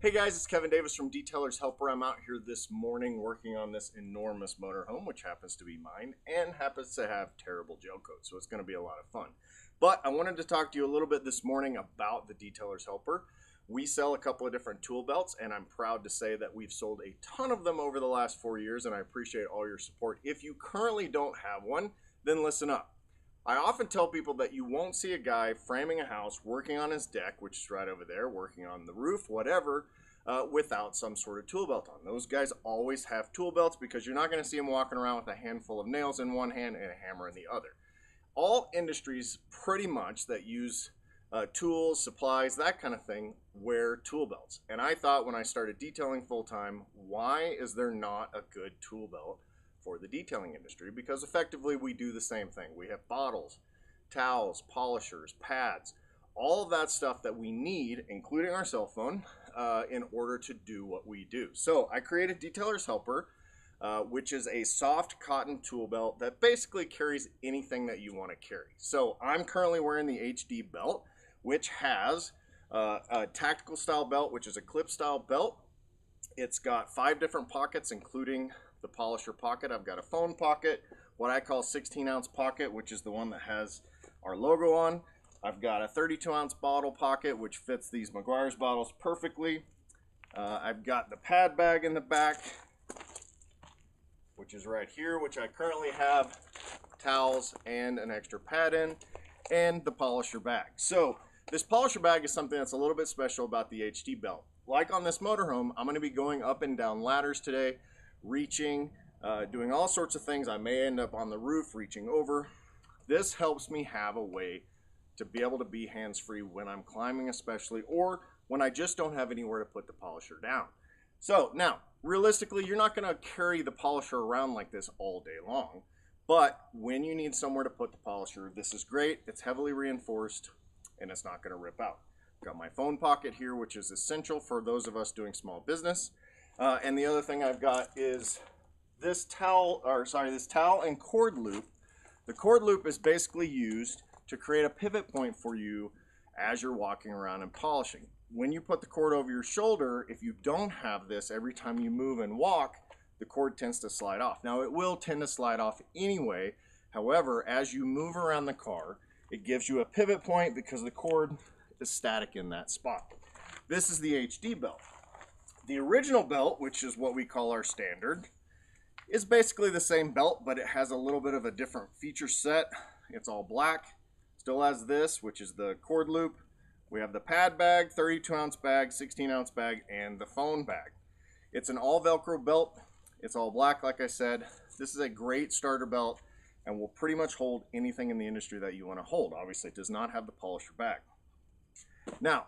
Hey guys, it's Kevin Davis from Detailer's Helper. I'm out here this morning working on this enormous motorhome, which happens to be mine and happens to have terrible gel coat, so it's going to be a lot of fun. But I wanted to talk to you a little bit this morning about the Detailer's Helper. We sell a couple of different tool belts, and I'm proud to say that we've sold a ton of them over the last 4 years, and I appreciate all your support. If you currently don't have one, then listen up. I often tell people that you won't see a guy framing a house, working on his deck, which is right over there, working on the roof, whatever, without some sort of tool belt on. Those guys always have tool belts because you're not going to see them walking around with a handful of nails in one hand and a hammer in the other. All industries pretty much that use tools, supplies, that kind of thing, wear tool belts. And I thought when I started detailing full time, why is there not a good tool belt for the detailing industry? Because effectively we do the same thing. We have bottles, towels, polishers, pads, all of that stuff that we need, including our cell phone, in order to do what we do. So I created Detailer's Helper, which is a soft cotton tool belt that basically carries anything that you want to carry. So I'm currently wearing the HD belt, which has a tactical style belt, which is a clip style belt. It's got 5 different pockets, including the polisher pocket. I've got a phone pocket, what I call 16-ounce pocket, which is the one that has our logo on. I've got a 32-ounce bottle pocket, which fits these Meguiar's bottles perfectly. I've got the pad bag in the back, which is right here, which I currently have towels and an extra pad in, and the polisher bag. So this polisher bag is something that's a little bit special about the HD belt. Like on this motorhome, I'm going to be going up and down ladders today, reaching, doing all sorts of things. I may end up on the roof reaching over. This helps me have a way to be able to be hands-free when I'm climbing especially, or when I just don't have anywhere to put the polisher down. So now, realistically, you're not going to carry the polisher around like this all day long, but when you need somewhere to put the polisher, this is great. It's heavily reinforced and it's not going to rip out. Got my phone pocket here, which is essential for those of us doing small business. And the other thing I've got is this towel and cord loop. The cord loop is basically used to create a pivot point for you as you're walking around and polishing. When you put the cord over your shoulder, if you don't have this, every time you move and walk, the cord tends to slide off. Now it will tend to slide off anyway. However, as you move around the car, it gives you a pivot point because the cord is static in that spot. This is the HD belt. The original belt, which is what we call our standard, is basically the same belt, but it has a little bit of a different feature set. It's all black. Still has this, which is the cord loop. We have the pad bag, 32-ounce bag, 16-ounce bag, and the phone bag. It's an all Velcro belt. It's all black, like I said. This is a great starter belt and will pretty much hold anything in the industry that you want to hold. Obviously, it does not have the polisher bag. Now,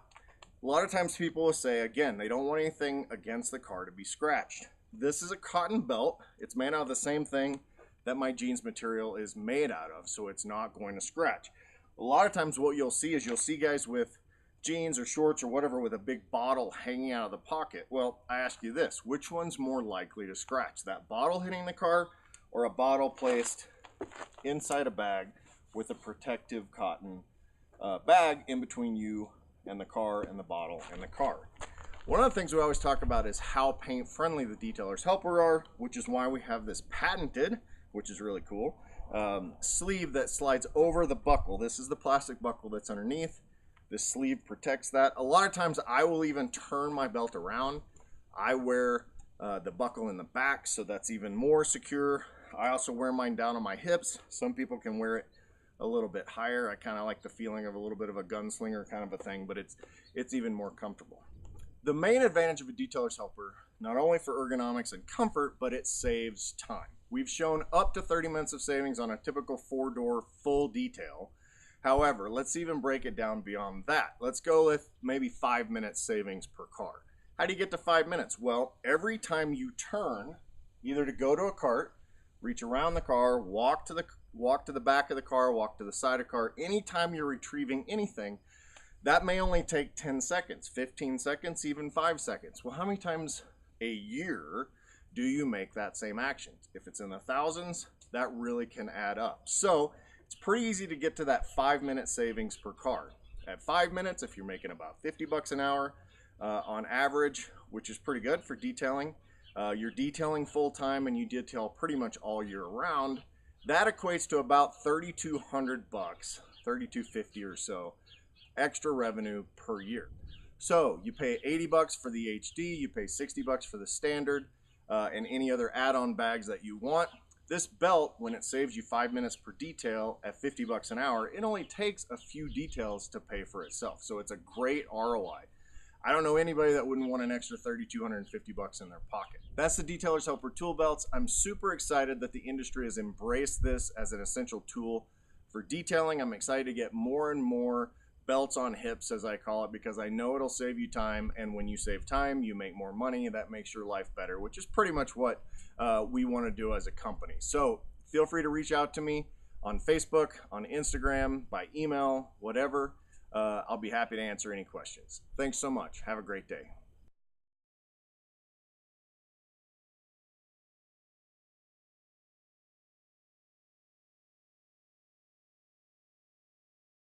a lot of times people will say, again, they don't want anything against the car to be scratched. This is a cotton belt. It's made out of the same thing that my jeans material is made out of, so it's not going to scratch. A lot of times what you'll see is you'll see guys with jeans or shorts or whatever with a big bottle hanging out of the pocket. Well, I ask you this, which one's more likely to scratch? That bottle hitting the car or a bottle placed inside a bag with a protective cotton bag in between you and the car and the bottle and the car? One of the things we always talk about is how paint friendly the Detailer's Helper are, which is why we have this patented, which is really cool, sleeve that slides over the buckle. This is the plastic buckle that's underneath. This sleeve protects that. A lot of times I will even turn my belt around. I wear the buckle in the back, so that's even more secure. I also wear mine down on my hips. Some people can wear it a little bit higher. I kind of like the feeling of a little bit of a gunslinger kind of a thing, but it's even more comfortable. The main advantage of a Detailer's Helper, not only for ergonomics and comfort, but it saves time. We've shown up to 30 minutes of savings on a typical 4-door full detail. However, let's even break it down beyond that. Let's go with maybe 5 minutes savings per car. How do you get to 5 minutes? Well, every time you turn, either to go to a cart, reach around the car, walk to the back of the car, walk to the side of the car, anytime you're retrieving anything, that may only take 10 seconds, 15 seconds, even 5 seconds. Well, how many times a year do you make that same action? If it's in the thousands, that really can add up. So it's pretty easy to get to that 5 minute savings per car. At 5 minutes, if you're making about 50 bucks an hour, on average, which is pretty good for detailing. You're detailing full time and you detail pretty much all year round. That equates to about $3,200, $3,250 or so extra revenue per year. So you pay $80 for the HD, you pay $60 for the standard, and any other add-on bags that you want. This belt, when it saves you 5 minutes per detail at $50 an hour, it only takes a few details to pay for itself. So it's a great ROI. I don't know anybody that wouldn't want an extra $3,250 in their pocket. That's the Detailer's Helper tool belts. I'm super excited that the industry has embraced this as an essential tool for detailing. I'm excited to get more and more belts on hips, as I call it, because I know it'll save you time, and when you save time, you make more money, and that makes your life better, which is pretty much what we want to do as a company. So feel free to reach out to me on Facebook, on Instagram, by email, whatever. I'll be happy to answer any questions. Thanks so much. Have a great day.